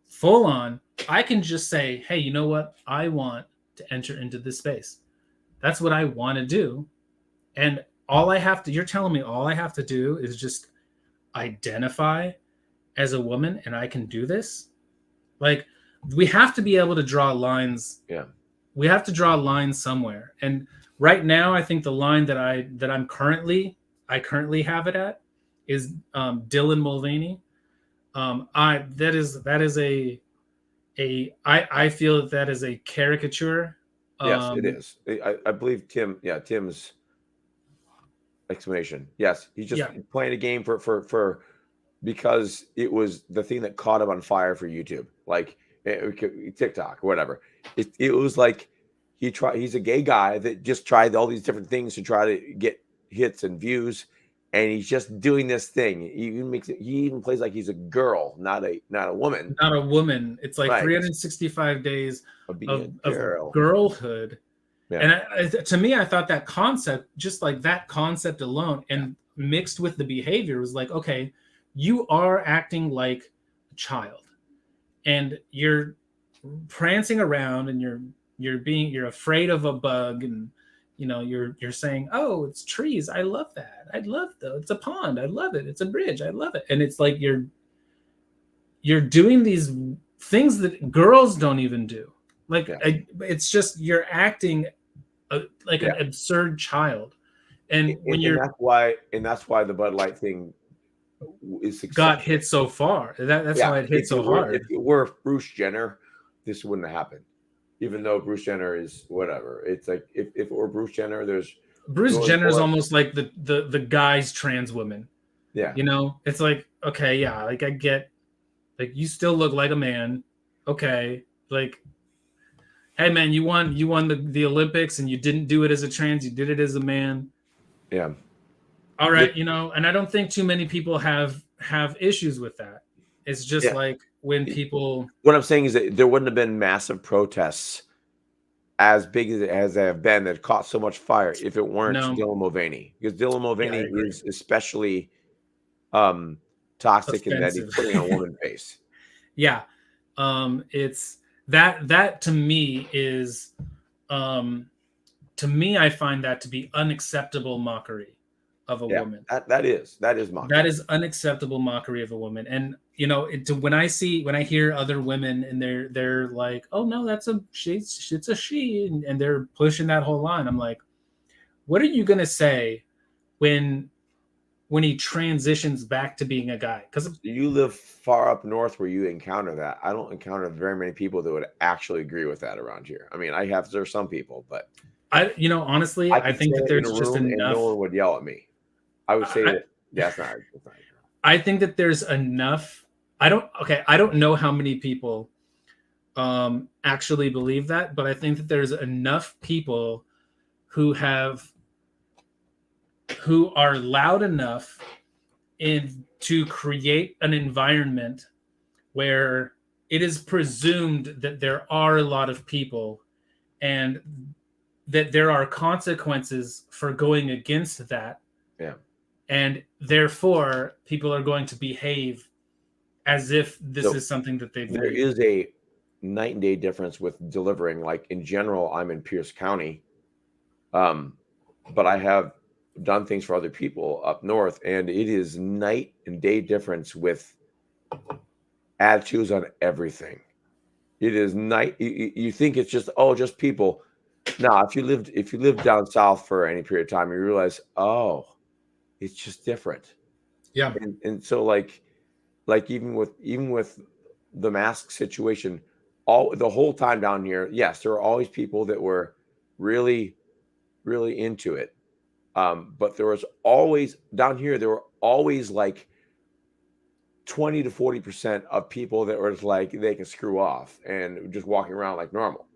full on, I can just say, hey, you know what? I want to enter into this space. That's what I want to do. And you're telling me all I have to do is just identify as a woman and I can do this? Like, we have to be able to draw lines. Yeah. We have to draw lines somewhere. And right now, I think the line that I currently have it at is Dylan Mulvaney. That is I feel that is a caricature. Yes, it is. I believe Tim's explanation. Yes, he's just Yeah, playing a game for because it was the thing that caught him on fire for YouTube, like TikTok, whatever. It was like he's a gay guy that just tried all these different things to try to get hits and views, and he's just doing this thing. He even plays like he's a girl, not a woman. not a woman. It's like Right. 365 days Of being of a girl. girlhood. Yeah. And to me, I thought that concept, just like that concept alone, and mixed with the behavior, was like, okay, you are acting like a child, and you're prancing around, and you're afraid of a bug, and you're saying, oh, it's trees, I love that, I love though, it's a pond, I love it, it's a bridge, I love it, and it's like you're doing these things that girls don't even do. Like, Yeah. it's just you're acting like an absurd child. And when that's why the Bud Light thing is got hit so far, that's why it hit so hard. If it were Bruce Jenner, this wouldn't have happened. Even though Bruce Jenner is whatever, it's like if it were Bruce Jenner, there's Bruce Jenner's almost like the guy's trans woman. Yeah, it's like, okay, yeah, like I get, like, you still look like a man, okay, like, hey man, you won the Olympics and you didn't do it as a trans, you did it as a man. Yeah. All right, and I don't think too many people have issues with that. It's just like when people. What I'm saying is that there wouldn't have been massive protests as big as they have been that caught so much fire if it weren't Dylan Mulvaney, because Dylan Mulvaney is especially toxic in that he's putting on a woman's face. Yeah, it's that to me is to me, I find that to be unacceptable mockery of a woman. That is mockery. That is unacceptable mockery of a woman. And when I hear other women and they're like, oh no, it's a she, and they're pushing that whole line. I'm like, what are you gonna say when he transitions back to being a guy? Because you live far up north where you encounter that. I don't encounter very many people that would actually agree with that around here. I mean, there's some people, but honestly, I think that there's just enough. No one would yell at me. I would say that's not. I think that there's enough. I don't know how many people actually believe that, but I think that there's enough people who are loud enough to create an environment where it is presumed that there are a lot of people and that there are consequences for going against that. Yeah. And therefore, people are going to behave as if this is something that they believe. There is a night and day difference with delivering. Like, in general, I'm in Pierce County, but I have done things for other people up north, and it is night and day difference with attitudes on everything. It is night. You think it's just just people. Now, if you lived down south for any period of time, you realize, it's just different. Yeah. And so like even with the mask situation, all the whole time down here, yes, there were always people that were really, really into it. But there was always down here, there were always like 20 to 40% of people that were just like they can screw off and just walking around like normal.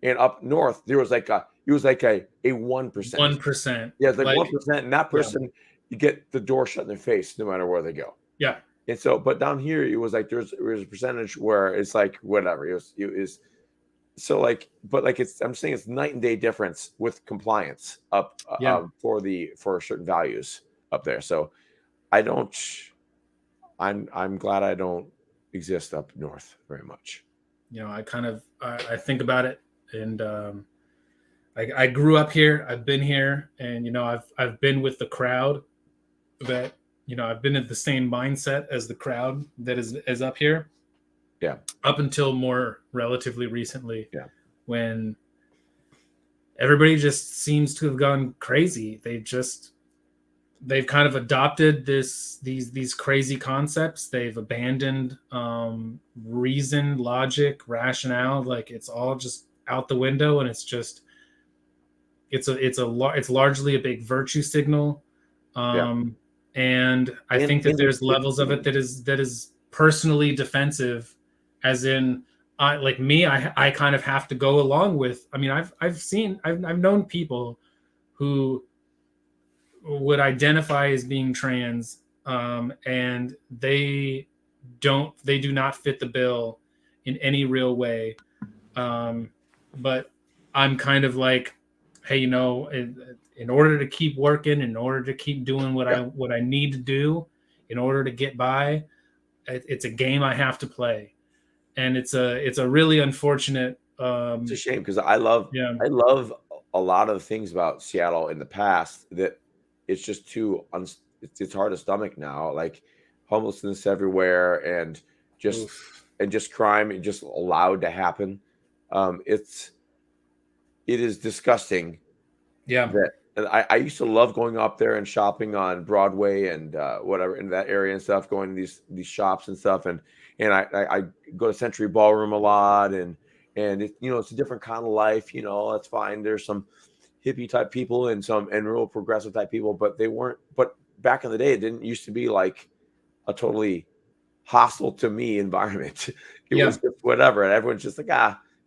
And up north, there was like it was like a 1%. 1%. Yeah, it's like Like, 1%, and that yeah. person, you get the door shut in their face no matter where they go. Yeah. And so, but down here, it was like there was a percentage where it's like whatever. It was so like, but like I'm saying it's night and day difference with compliance up Yeah. for certain values up there. So I don't. I'm glad I don't exist up north very much. I think about it, and I grew up here. I've been here, and I've been with the crowd that I've been in the same mindset as the crowd that is up here. Yeah. Up until more relatively recently. Yeah. When everybody just seems to have gone crazy. They've kind of adopted these crazy concepts. They've abandoned reason, logic, rationale. Like it's all just out the window, and it's largely a big virtue signal. And I think that there's levels of it that is personally defensive, as in I kind of have to go along with. I mean, I've known people who would identify as being trans, and they do not fit the bill in any real way. But I'm kind of like, hey, in order to keep working, in order to keep doing what I need to do, in order to get by, it's a game I have to play, and it's a really unfortunate. It's a shame because I love a lot of things about Seattle in the past that it's just it's hard to stomach now. Like homelessness everywhere and just crime just allowed to happen. It is disgusting. Yeah. And I used to love going up there and shopping on Broadway and whatever in that area and stuff, going to these shops and stuff. And I go to Century Ballroom a lot and it's a different kind of life, that's fine. There's some hippie type people and real progressive type people, but back in the day, it didn't used to be like a totally hostile to me environment. It was just whatever. And everyone's just like,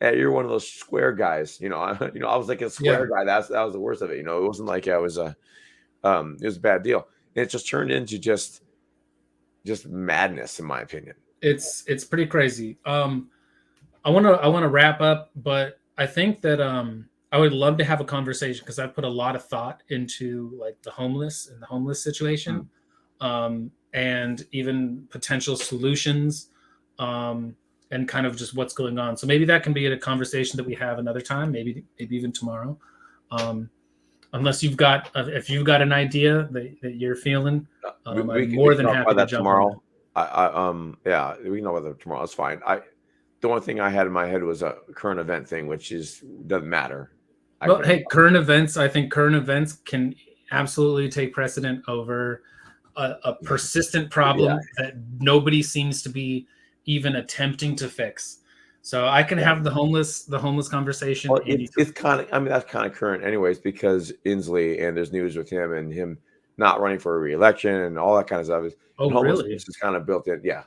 hey, you're one of those square guys. I was like a square guy. That was the worst of it. It wasn't like it was a bad deal. And it just turned into just madness, in my opinion. It's pretty crazy. I want to wrap up, but I think that I would love to have a conversation because I put a lot of thought into like the homeless and the homeless situation, and even potential solutions, and kind of just what's going on. So maybe that can be a conversation that we have another time, maybe even tomorrow. Unless if you've got an idea that you're feeling, I'm more than happy to jump tomorrow. We can know about that tomorrow. It's fine. The only thing I had in my head was a current event thing, which doesn't matter. Well, hey, current events. I think current events can absolutely take precedent over a persistent problem that nobody seems to be even attempting to fix. So I can have the homeless conversation. Well, it's kind of, that's kind of current anyways, because Inslee, and there's news with him and him not running for a re-election and all that kind of stuff. Really? This is kind of built in. Yeah.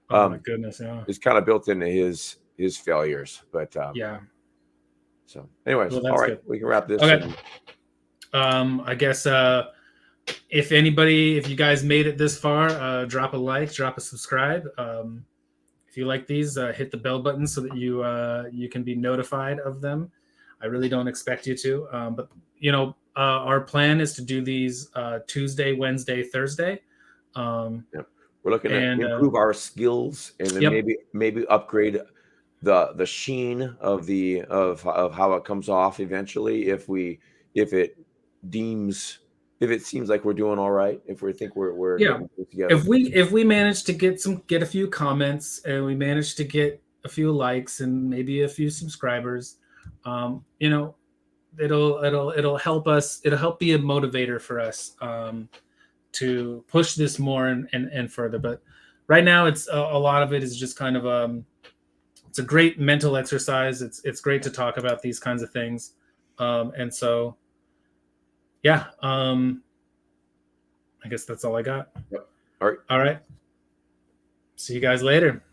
Oh my goodness. Yeah. It's kind of built into his failures, but yeah. So anyways, all right, we can wrap this. Okay. I guess if you guys made it this far, drop a like, drop a subscribe. If you like these, hit the bell button so that you can be notified of them. I really don't expect you to, but our plan is to do these Tuesday, Wednesday, Thursday. We're looking to improve our skills and then maybe upgrade the sheen of how it comes off eventually if it deems if it seems like we're doing all right, if we think we're Yeah. getting things together. If we manage to get a few comments and we manage to get a few likes and maybe a few subscribers, you know, it'll help us. It'll help be a motivator for us to push this more and further. But right now, it's a lot of it is just kind of it's a great mental exercise. It's great to talk about these kinds of things, and so yeah. I guess that's all I got. Yep. All right. All right. See you guys later.